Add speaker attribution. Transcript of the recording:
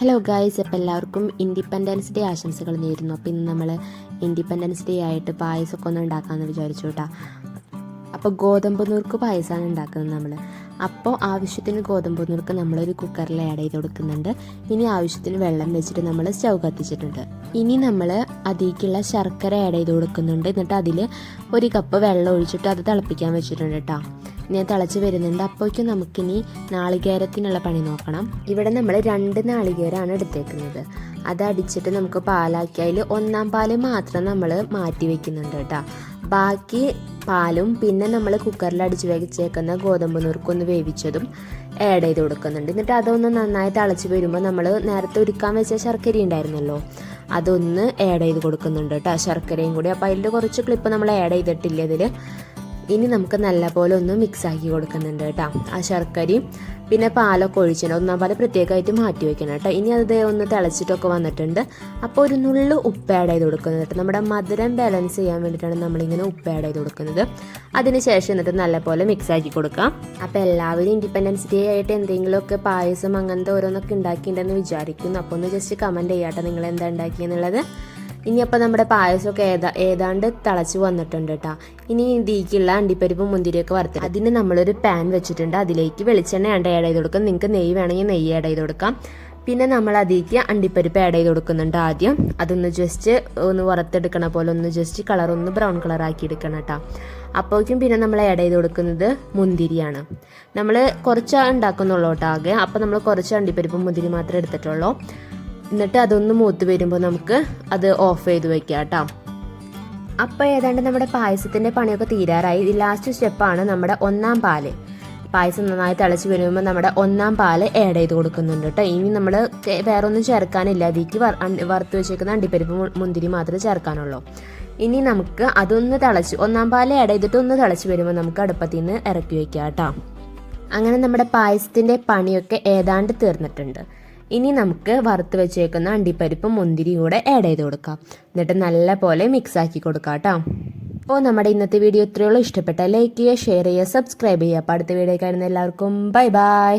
Speaker 1: Hello guys, അപ്പോൾ എല്ലാവർക്കും independence day ആശംസകൾ നേരുന്നു. അപ്പോൾ ഇന്ന് നമ്മൾ ഇൻഡിപെൻഡൻസ് ഡേ ആയിട്ട് പായസമൊക്കെ ഒന്ന് ഉണ്ടാക്കാമെന്ന് വിചാരിച്ചു കേട്ടോ. അപ്പോൾ ഗോതമ്പ് നുറുക്ക് പായസമാണ് ഉണ്ടാക്കുന്നത് നമ്മൾ. അപ്പോൾ ആവശ്യത്തിന് ഗോതമ്പ് നുറുക്ക് നമ്മളൊരു കുക്കറിൽ ആഡ് ചെയ്ത് കൊടുക്കുന്നുണ്ട്. ഇനി ആവശ്യത്തിന് വെള്ളം വെച്ചിട്ട് നമ്മൾ സ്റ്റൗ കത്തിച്ചിട്ടുണ്ട്. ഇനി നമ്മൾ അതിലേക്കുള്ള ശർക്കര ആഡ് ചെയ്ത് കൊടുക്കുന്നുണ്ട്. എന്നിട്ട് അതിൽ 1 കപ്പ് വെള്ളം ഒഴിച്ചിട്ട് അത് തിളപ്പിക്കാൻ വെച്ചിട്ടുണ്ട് കേട്ടോ. ഇനി തിളച്ച് വരുന്നുണ്ട്. അപ്പോഴേക്കും നമുക്കിനി നാളികേരത്തിനുള്ള പണി നോക്കണം. ഇവിടെ നമ്മൾ 2 നാളികേരമാണ് എടുത്തേക്കുന്നത്. അത് അടിച്ചിട്ട് നമുക്ക് പാലാക്കി അതിൽ 1-ാം പാല് മാത്രം നമ്മൾ മാറ്റി വെക്കുന്നുണ്ട് കേട്ടോ. ബാക്കി പാലും പിന്നെ നമ്മൾ കുക്കറിൽ അടിച്ച് വെച്ചേക്കുന്ന ഗോതമ്പ് നുറുക്കൊന്ന് വേവിച്ചതും ആഡ് ചെയ്ത് കൊടുക്കുന്നുണ്ട്. എന്നിട്ട് അതൊന്ന് നന്നായി തിളച്ച് വരുമ്പോൾ നമ്മൾ നേരത്തെ ഒരുക്കാൻ വെച്ച ശർക്കര ഉണ്ടായിരുന്നല്ലോ, അതൊന്ന് ആഡ് ചെയ്ത് കൊടുക്കുന്നുണ്ട് കേട്ടോ, ശർക്കരയും കൂടി. അപ്പോൾ അതിൽ കുറച്ച് ക്ലിപ്പ് നമ്മൾ ആഡ് ചെയ്തിട്ടില്ല ഇതിൽ. ഇനി നമുക്ക് നല്ലപോലെ ഒന്ന് മിക്സാക്കി കൊടുക്കുന്നുണ്ട് കേട്ടോ. ആ ശർക്കരയും പിന്നെ പാലൊക്കെ ഒഴിച്ചിട്ടുണ്ട്. 1-ാം പാല് പ്രത്യേകമായിട്ട് മാറ്റി വെക്കണം കേട്ടോ. ഇനി അത് ഒന്ന് തിളച്ചിട്ടൊക്കെ വന്നിട്ടുണ്ട്. അപ്പോൾ ഒരു നുള്ളു ഉപ്പ് ആഡ് ചെയ്ത് കൊടുക്കുന്നത് കേട്ടോ. നമ്മുടെ മധുരം ബാലൻസ് ചെയ്യാൻ വേണ്ടിയിട്ടാണ് നമ്മളിങ്ങനെ ഉപ്പ് ആഡ് ചെയ്ത് കൊടുക്കുന്നത്. അതിന് ശേഷം എന്നിട്ട് നല്ലപോലെ മിക്സാക്കി കൊടുക്കാം. അപ്പോൾ എല്ലാവരും ഇൻഡിപെൻഡൻസ് ഡേ ആയിട്ട് എന്തെങ്കിലുമൊക്കെ പായസം അങ്ങനത്തെ ഓരോന്നൊക്കെ ഉണ്ടാക്കിയിട്ടുണ്ടെന്ന് വിചാരിക്കുന്നു. അപ്പോൾ ഒന്ന് ജസ്റ്റ് കമൻറ്റ് ചെയ്യാട്ടോ നിങ്ങൾ എന്താ ഉണ്ടാക്കിയെന്നുള്ളത്. ഇനി അപ്പോൾ നമ്മുടെ പായസമൊക്കെ ഏതാണ്ട് തിളച്ച് വന്നിട്ടുണ്ട് കേട്ടോ. ഇനി ഇതിലേക്കുള്ള അണ്ടിപ്പരിപ്പും മുന്തിരിയൊക്കെ വറുത്തിട്ട് അതിന് നമ്മളൊരു പാൻ വെച്ചിട്ടുണ്ട്. അതിലേക്ക് വെളിച്ചെണ്ണ ആഡ് ചെയ്ത് കൊടുക്കാം. നിങ്ങൾക്ക് നെയ്യ് വേണമെങ്കിൽ നെയ്യ് ആഡ് ചെയ്ത് കൊടുക്കാം. പിന്നെ നമ്മൾ അതിലേക്ക് അണ്ടിപ്പരിപ്പ് ആഡ് ചെയ്ത് കൊടുക്കുന്നുണ്ട്. ആദ്യം അതൊന്ന് ജസ്റ്റ് ഒന്ന് വറുത്തെടുക്കണ പോലെ ഒന്ന് ജസ്റ്റ് കളറൊന്ന് ബ്രൗൺ കളറാക്കി എടുക്കണം കേട്ടോ. അപ്പോഴേക്കും പിന്നെ നമ്മൾ ആഡ് ചെയ്ത് കൊടുക്കുന്നത് മുന്തിരിയാണ്. നമ്മൾ കുറച്ച് ഉണ്ടാക്കുന്നുള്ളൂ കേട്ടോ ആകെ. അപ്പോൾ നമ്മൾ കുറച്ച് അണ്ടിപ്പരിപ്പും മുന്തിരി മാത്രമേ എടുത്തിട്ടുള്ളൂ. എന്നിട്ട് അതൊന്ന് മൂത്ത് വരുമ്പോൾ നമുക്ക് അത് ഓഫ് ചെയ്ത് വെക്കാം കേട്ടോ. അപ്പോൾ ഏതാണ്ട് നമ്മുടെ പായസത്തിൻ്റെ പണിയൊക്കെ തീരാറായി. ഇത് ലാസ്റ്റ് സ്റ്റെപ്പാണ് നമ്മുടെ 1-ാം പാല്. പായസം നന്നായി തിളച്ച് വരുമ്പോൾ നമ്മുടെ 1-ാം പാല് ആഡ് ചെയ്ത് കൊടുക്കുന്നുണ്ട് കേട്ടോ. ഇനി നമ്മൾ വേറെ ഒന്നും ചേർക്കാനില്ല. അതിലേക്ക് വറുത്ത് വെച്ചേക്കുന്ന അണ്ടിപ്പരിപ്പ് മുന്തിരി മാത്രമേ ചേർക്കാനുള്ളൂ. ഇനി നമുക്ക് അതൊന്ന് തിളച്ച് 1-ാം പാല് ആഡ് ചെയ്തിട്ട് ഒന്ന് തിളച്ച് വരുമ്പോൾ നമുക്ക് അടുപ്പത്തിൽ നിന്ന് ഇറക്കി വയ്ക്കാം കേട്ടോ. അങ്ങനെ നമ്മുടെ പായസത്തിൻ്റെ പണിയൊക്കെ ഏതാണ്ട് തീർന്നിട്ടുണ്ട്. ഇനി നമുക്ക് വറുത്ത് വെച്ചേക്കുന്ന അണ്ടിപ്പരിപ്പും മുന്തിരിയും കൂടെ ആഡ് ചെയ്ത് കൊടുക്കാം. എന്നിട്ട് നല്ല പോലെ മിക്സാക്കി കൊടുക്കാം കേട്ടോ. അപ്പോൾ നമ്മുടെ ഇന്നത്തെ വീഡിയോ ഇത്രയുള്ളൂ. ഇഷ്ടപ്പെട്ടാൽ ലൈക്ക് ചെയ്യുക, ഷെയർ ചെയ്യുക, സബ്സ്ക്രൈബ് ചെയ്യുക. അപ്പോൾ അടുത്ത വീഡിയോ കാണുന്ന എല്ലാവർക്കും ബൈ ബൈ.